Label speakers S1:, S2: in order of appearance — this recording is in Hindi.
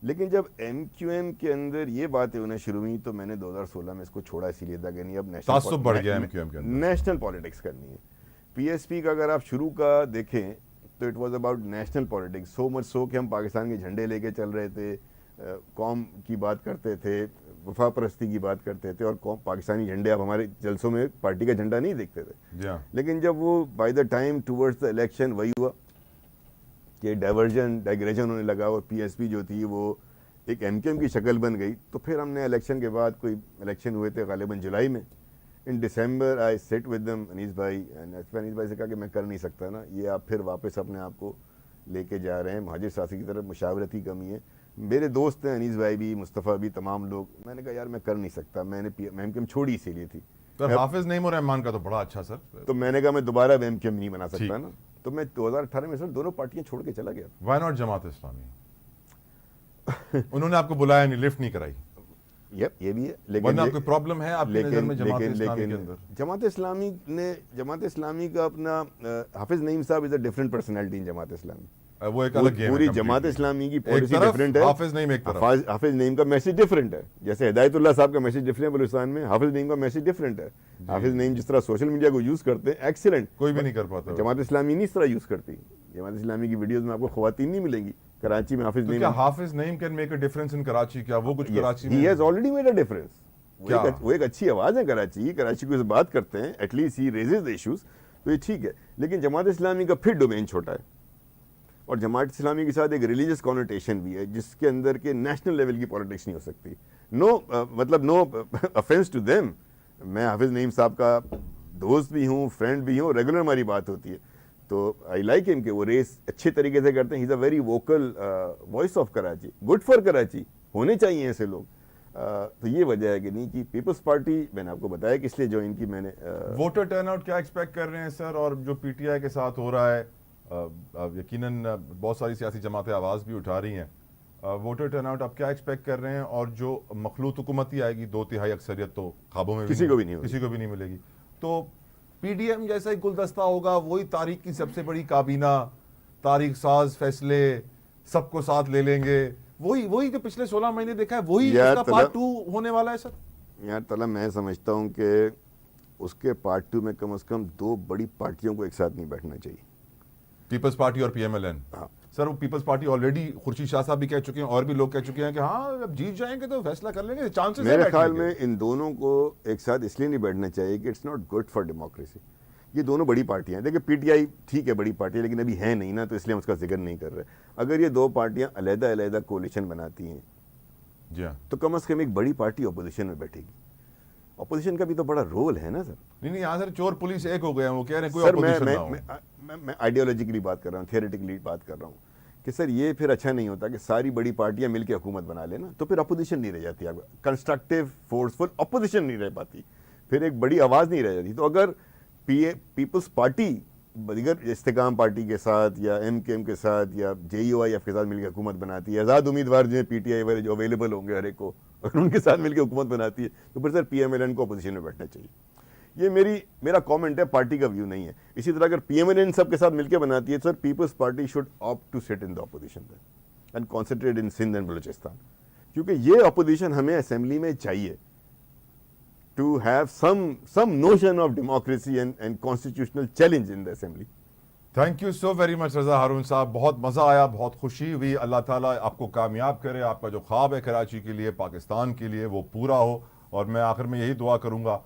S1: लेकिन जब एमक्यूएम के अंदर ये बातें होना शुरू हुई तो मैंने 2016 में इसको छोड़ा, इसीलिए था कि नहीं अब
S2: तासुब बढ़ गया एमक्यूएम के अंदर,
S1: नेशनल पॉलिटिक्स करनी है। पीएसपी का अगर आप शुरू का देखें तो it was about national politics, so much so कि हम पाकिस्तान के झंडे लेके चल रहे थे, कौम की बात करते थे, वफा परस्ती की बात करते थे, और पाकिस्तानी झंडे आप हमारे जलसों में पार्टी का झंडा नहीं देखते थे। लेकिन जब वो by the time towards the election वही हुआ कि डाइग्रेशन होने लगा और पीएसपी जो थी वो एक एमकेएम की शक्ल बन गई। तो फिर हमने इलेक्शन के बाद, कोई इलेक्शन हुए थे गालिबन जुलाई में, इन दिसंबर आई सेट विद देम, अनीस भाई से कहा कि मैं कर नहीं सकता ना, ये आप फिर वापस अपने आप को लेके जा रहे हैं महाजिर सासी की तरफ, मुशावरत की कमी है। मेरे दोस्त हैं अनीस भाई भी, मुस्तफ़ा भी, तमाम लोग, मैंने कहा यार मैं कर नहीं सकता, मैंने एमकेएम छोड़ी इसीलिए थी।
S2: सर हाफिज नईम और रहमान का तो बड़ा अच्छा सर,
S1: तो मैंने कहा मैं दोबारा एमकेएम नहीं बना सकता ना, तो मैं 2018 में सर दोनों पार्टियां छोड़ के चला गया।
S2: Why not Jamaat Islami? उन्होंने आपको बुलाया नहीं, लिफ्ट नहीं कराई।
S1: ये भी है, लेकिन
S2: आपको प्रॉब्लम है आपकी नज़र में जमात इस्लामी के अंदर?
S1: जमात इस्लामी का अपना हाफिज नईम साहब is a different personality in Jamaat Islami.
S2: वो एक अलग गेम
S1: पूरी जमात इस्लामी की पॉलिसी डिफरेंट है,
S2: हाफिज नईम एक तरफ,
S1: हाफिज नईम का मैसेज डिफरेंट है। जैसे हिदायतुल्लाह साहब का मैसेज डिफरेंट है बलूचिस्तान में, हाफिज नईम का मैसेज डिफरेंट है। हाफिज नईम जिस तरह सोशल मीडिया को यूज करते हैं एक्सीलेंट,
S2: कोई भी नहीं कर पाता।
S1: जमात इस्लामी नहीं इस तरह यूज करती। जमात इस्लामी की वीडियोस में आपको खवातीन नहीं मिलेंगी। कराची में हाफिज नईम,
S2: क्या Hafiz Naeem can make a difference in Karachi? क्या वो कुछ कराची में,
S1: he has already made a difference. वो एक अच्छी आवाज है कराची को बात करते हैं, at least he raises the issues, तो ये ठीक है। लेकिन जमात इस्लामी का फिर डोमेन छोटा है, और जमात इस्लामी के साथ एक रिलीजियस कॉनोटेशन भी है, जिसके अंदर के नेशनल लेवल की पॉलिटिक्स नहीं हो सकती। नो ऑफेंस टू देम, मैं हाफिज नईम साहब का दोस्त भी हूँ, फ्रेंड भी हूँ, रेगुलर हमारी बात होती है, तो आई लाइक हिम कि वो रेस अच्छे तरीके से करते हैं। He is a very vocal voice of Karachi, good for Karachi, होने चाहिए ऐसे लोग। तो ये वजह है कि नहीं कि पीपल्स पार्टी, मैंने आपको बताया कि इसलिए ज्वाइन की मैंने।
S2: वोटर टर्नआउट क्या एक्सपेक्ट कर रहे हैं सर? और जो पीटीआई के साथ हो रहा है, यकीनन बहुत सारी सियासी जमातें आवाज़ भी उठा रही हैं, वोटर टर्नआउट आप क्या एक्सपेक्ट कर रहे हैं? और जो मखलूत हुकूमत ही आएगी, 2/3 अक्सरियत तो ख्वाबों में
S1: किसी को भी नहीं
S2: मिलेगी, तो पीडीएम जैसा ही गुलदस्ता होगा, वही तारीख की सबसे बड़ी काबीना, तारीख साज फैसले, सबको साथ ले लेंगे, वही जो पिछले 16 महीने देखा है, वही इसका पार्ट 2 होने वाला है सर?
S1: यार तलब, मैं समझता हूँ कि उसके पार्ट 2 में कम से कम 2 बड़ी पार्टियों को एक साथ नहीं बैठना चाहिए,
S2: पीपल्स पार्टी और पीएमएलएन।
S1: हाँ
S2: सर वो पीपल्स पार्टी ऑलरेडी खुर्शीद शाह साहब भी कह चुके हैं और भी लोग कह चुके हैं कि हाँ अब जीत जाएंगे तो फैसला कर लेंगे, चांसेस
S1: मेरे ख्याल में इन दोनों को एक साथ इसलिए नहीं बैठना चाहिए कि it's not good for democracy. ये दोनों बड़ी पार्टियां हैं, देखिए पीटीआई ठीक है बड़ी पार्टी है, लेकिन अभी है नहीं ना, तो इसलिए हम उसका जिक्र नहीं कर रहे। अगर ये 2 पार्टियां अलग-अलग कोalition बनाती हैं
S2: जी हाँ,
S1: तो कम से कम एक बड़ी पार्टी अपोजिशन में बैठेगी। अपोजिशन का भी तो बड़ा रोल है ना सर।
S2: नहीं यहाँ सर चोर पुलिस एक हो गए हैं, वो कह रहे हैं कोई अपोजिशन ना हो।
S1: मैं आइडियोलॉजिकली बात कर रहा हूँ, थियोरेटिकली बात कर रहा हूँ कि सर ये फिर अच्छा नहीं होता कि सारी बड़ी पार्टियां मिलकर हुकूमत बना लेना, तो फिर अपोजिशन नहीं रह जाती, कंस्ट्रक्टिव फोर्सफुल अपोजिशन नहीं रह पाती, फिर एक बड़ी आवाज़ नहीं रह जाती। तो अगर पीपल्स पार्टी दीगर इस्तेकाम पार्टी के साथ या एमकेएम के साथ या जेयूआईएफ के साथ मिलकर हुकूमत बनाती है, आज़ाद उम्मीदवार जो है पीटीआई वाले जो अवेलेबल होंगे हर एक को, अगर उनके साथ मिलकर हुकूमत बनाती है तो फिर सर पीएमएलएन को अपोजिशन में बैठना चाहिए। ये मेरा कमेंट है, पार्टी का व्यू नहीं है। इसी तरह अगर पीएमएलएन सबके साथ मिलकर बनाती है, sir Peoples Party should opt to sit in the opposition and concentrate in Sindh and Balochistan, क्योंकि ये अपोजिशन हमें असेंबली में चाहिए to have some notion of democracy and constitutional challenge in the assembly.
S2: Thank you so very much Raza Haroon साहब, बहुत मज़ा आया, बहुत खुशी हुई। अल्लाह ताला आपको कामयाब करे, आपका जो ख्वाब है कराची के लिए, पाकिस्तान के लिए, वो पूरा हो। और मैं आखिर में यही दुआ करूँगा